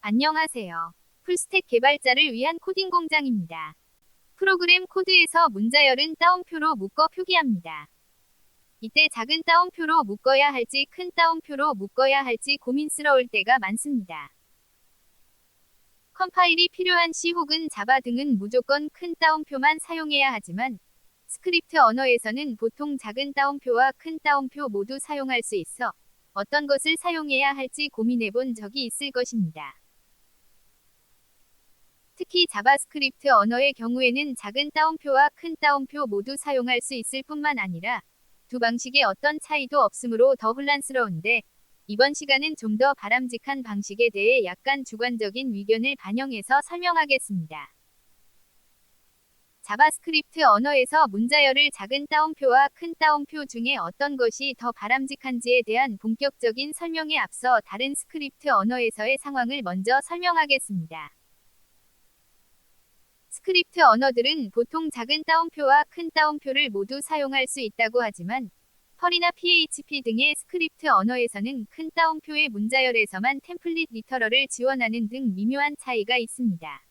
안녕하세요. 풀스택 개발자를 위한 코딩 공장입니다. 프로그램 코드에서 문자열은 따옴표로 묶어 표기합니다. 이때 작은 따옴표로 묶어야 할지 큰 따옴표로 묶어야 할지 고민스러울 때가 많습니다. 컴파일이 필요한 C 혹은 자바 등은 무조건 큰 따옴표만 사용해야 하지만 스크립트 언어에서는 보통 작은 따옴표와 큰 따옴표 모두 사용할 수 있어 어떤 것을 사용해야 할지 고민해 본 적이 있을 것입니다. 특히 자바스크립트 언어의 경우에는 작은 따옴표와 큰 따옴표 모두 사용할 수 있을 뿐만 아니라 두 방식의 어떤 차이도 없으므로 더 혼란스러운데 이번 시간은 좀 더 바람직한 방식에 대해 약간 주관적인 의견을 반영해서 설명하겠습니다. 자바스크립트 언어에서 문자열을 작은 따옴표와 큰 따옴표 중에 어떤 것이 더 바람직한지에 대한 본격적인 설명에 앞서 다른 스크립트 언어에서의 상황을 먼저 설명하겠습니다. 스크립트 언어들은 보통 작은 따옴표와 큰 따옴표를 모두 사용할 수 있다고 하지만 펄이나 PHP 등의 스크립트 언어에서는 큰 따옴표의 문자열에서만 템플릿 리터럴을 지원하는 등 미묘한 차이가 있습니다.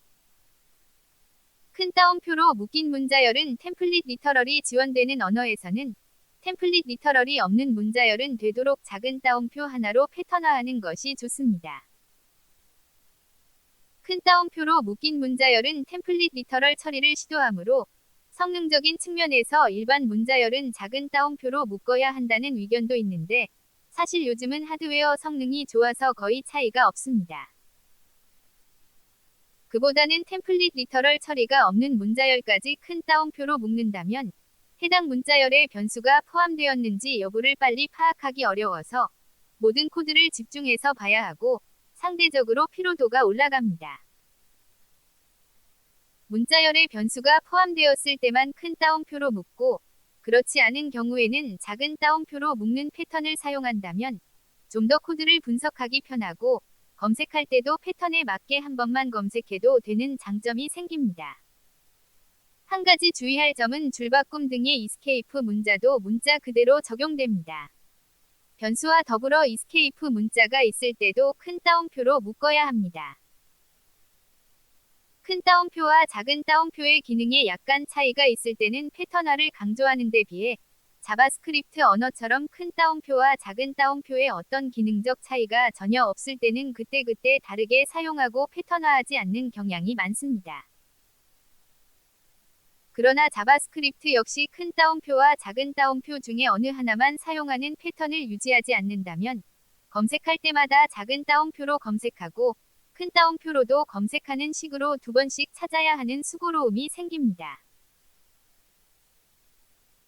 큰 따옴표로 묶인 문자열은 템플릿 리터럴이 지원되는 언어에서는 템플릿 리터럴이 없는 문자열은 되도록 작은 따옴표 하나로 패턴화하는 것이 좋습니다. 큰 따옴표로 묶인 문자열은 템플릿 리터럴 처리를 시도하므로 성능적인 측면에서 일반 문자열은 작은 따옴표로 묶어야 한다는 의견도 있는데 사실 요즘은 하드웨어 성능이 좋아서 거의 차이가 없습니다. 그보다는 템플릿 리터럴 처리가 없는 문자열까지 큰 따옴표로 묶는다면 해당 문자열에 변수가 포함되었는지 여부를 빨리 파악하기 어려워서 모든 코드를 집중해서 봐야 하고 상대적으로 피로도가 올라갑니다. 문자열에 변수가 포함되었을 때만 큰 따옴표로 묶고 그렇지 않은 경우에는 작은 따옴표로 묶는 패턴을 사용한다면 좀 더 코드를 분석하기 편하고 검색할 때도 패턴에 맞게 한 번만 검색해도 되는 장점이 생깁니다. 한 가지 주의할 점은 줄바꿈 등의 이스케이프 문자도 문자 그대로 적용됩니다. 변수와 더불어 이스케이프 문자가 있을 때도 큰 따옴표로 묶어야 합니다. 큰 따옴표와 작은 따옴표의 기능에 약간 차이가 있을 때는 패턴화를 강조하는 데 비해 자바스크립트 언어처럼 큰 따옴표와 작은 따옴표의 어떤 기능적 차이가 전혀 없을 때는 그때그때 다르게 사용하고 패턴화하지 않는 경향이 많습니다. 그러나 자바스크립트 역시 큰 따옴표와 작은 따옴표 중에 어느 하나만 사용하는 패턴을 유지하지 않는다면 검색할 때마다 작은 따옴표로 검색하고 큰 따옴표로도 검색하는 식으로 두 번씩 찾아야 하는 수고로움이 생깁니다.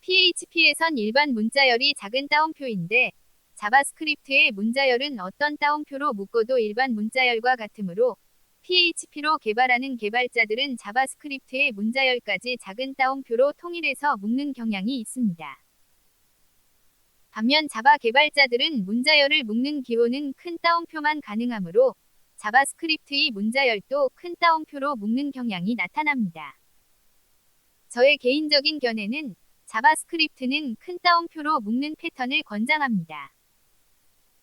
PHP에선 일반 문자열이 작은 따옴표인데 자바스크립트의 문자열은 어떤 따옴표로 묶어도 일반 문자열과 같으므로 PHP로 개발하는 개발자들은 자바스크립트의 문자열까지 작은 따옴표로 통일해서 묶는 경향이 있습니다. 반면 자바 개발자들은 문자열을 묶는 기호는 큰 따옴표만 가능하므로 자바스크립트의 문자열도 큰 따옴표로 묶는 경향이 나타납니다. 저의 개인적인 견해는 자바스크립트는 큰 따옴표로 묶는 패턴을 권장합니다.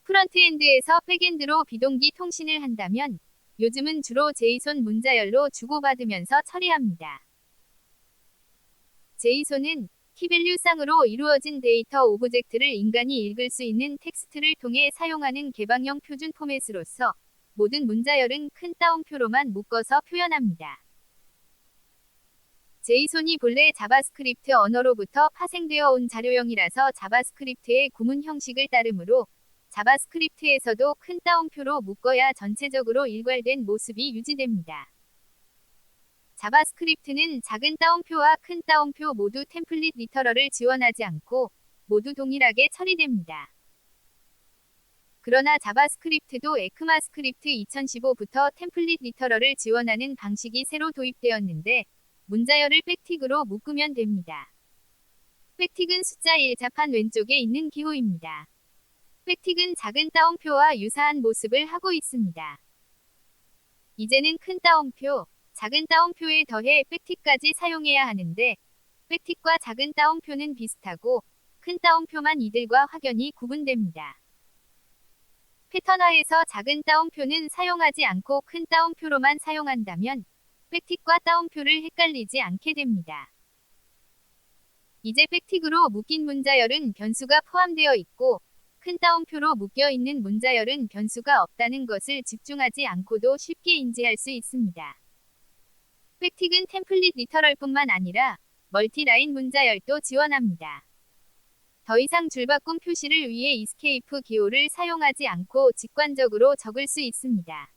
프론트엔드에서 백엔드로 비동기 통신을 한다면 요즘은 주로 제이손 문자열로 주고받으면서 처리합니다. 제이손은 키밸류상으로 이루어진 데이터 오브젝트를 인간이 읽을 수 있는 텍스트를 통해 사용하는 개방형 표준 포맷으로서 모든 문자열은 큰 따옴표로만 묶어서 표현합니다. 제이손이 본래 자바스크립트 언어로부터 파생되어 온 자료형이라서 자바스크립트의 구문 형식을 따르므로 자바스크립트에서도 큰 따옴표로 묶어야 전체적으로 일괄된 모습이 유지됩니다. 자바스크립트는 작은 따옴표와 큰 따옴표 모두 템플릿 리터럴을 지원하지 않고 모두 동일하게 처리됩니다. 그러나 자바스크립트도 에크마스크립트 2015부터 템플릿 리터럴을 지원하는 방식이 새로 도입되었는데 문자열을 백틱으로 묶으면 됩니다. 백틱은 숫자 1자판 왼쪽에 있는 기호입니다. 백틱은 작은 따옴표와 유사한 모습을 하고 있습니다. 이제는 큰 따옴표, 작은 따옴표에 더해 백틱까지 사용해야 하는데 백틱과 작은 따옴표는 비슷하고 큰 따옴표만 이들과 확연히 구분됩니다. 패턴화해서 작은 따옴표는 사용하지 않고 큰 따옴표로만 사용한다면 백틱과 따옴표를 헷갈리지 않게 됩니다. 이제 백틱으로 묶인 문자열은 변수가 포함되어 있고 큰 따옴표로 묶여 있는 문자열은 변수가 없다는 것을 집중하지 않고도 쉽게 인지할 수 있습니다. 백틱은 템플릿 리터럴뿐만 아니라 멀티라인 문자열도 지원합니다. 더 이상 줄바꿈 표시를 위해 이스케이프 기호를 사용하지 않고 직관적으로 적을 수 있습니다.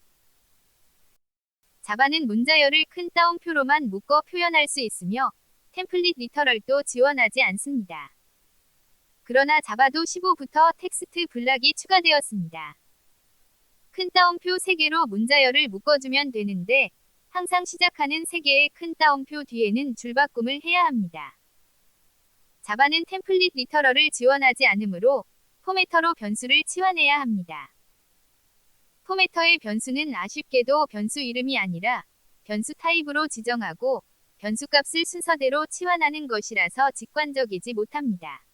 자바는 문자열을 큰 따옴표로만 묶어 표현할 수 있으며 템플릿 리터럴도 지원하지 않습니다. 그러나 자바도 15부터 텍스트 블락이 추가되었습니다. 큰 따옴표 3개로 문자열을 묶어주면 되는데 항상 시작하는 3개의 큰 따옴표 뒤에는 줄바꿈을 해야 합니다. 자바는 템플릿 리터럴을 지원하지 않으므로 포매터로 변수를 치환해야 합니다. 포매터의 변수는 아쉽게도 변수 이름이 아니라 변수 타입으로 지정하고 변수값을 순서대로 치환하는 것이라서 직관적이지 못합니다.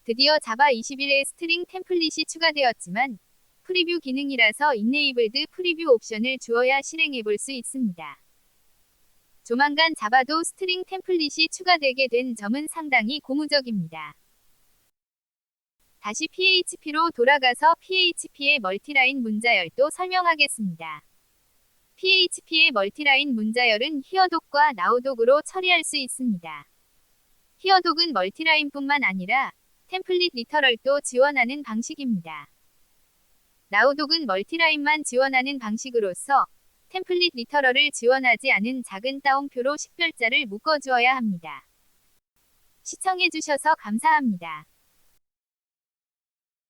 드디어 자바 21에 스트링 템플릿이 추가되었지만 프리뷰 기능이라서 인네이블드 프리뷰 옵션을 주어야 실행해 볼 수 있습니다. 조만간 자바도 스트링 템플릿이 추가되게 된 점은 상당히 고무적입니다. 다시 PHP로 돌아가서 PHP의 멀티라인 문자열도 설명하겠습니다. PHP의 멀티라인 문자열은 히어독과 나우독으로 처리할 수 있습니다. 히어독은 멀티라인뿐만 아니라 템플릿 리터럴도 지원하는 방식입니다. 나우독은 멀티라인만 지원하는 방식으로서 템플릿 리터럴을 지원하지 않은 작은 따옴표로 식별자를 묶어주어야 합니다. 시청해주셔서 감사합니다.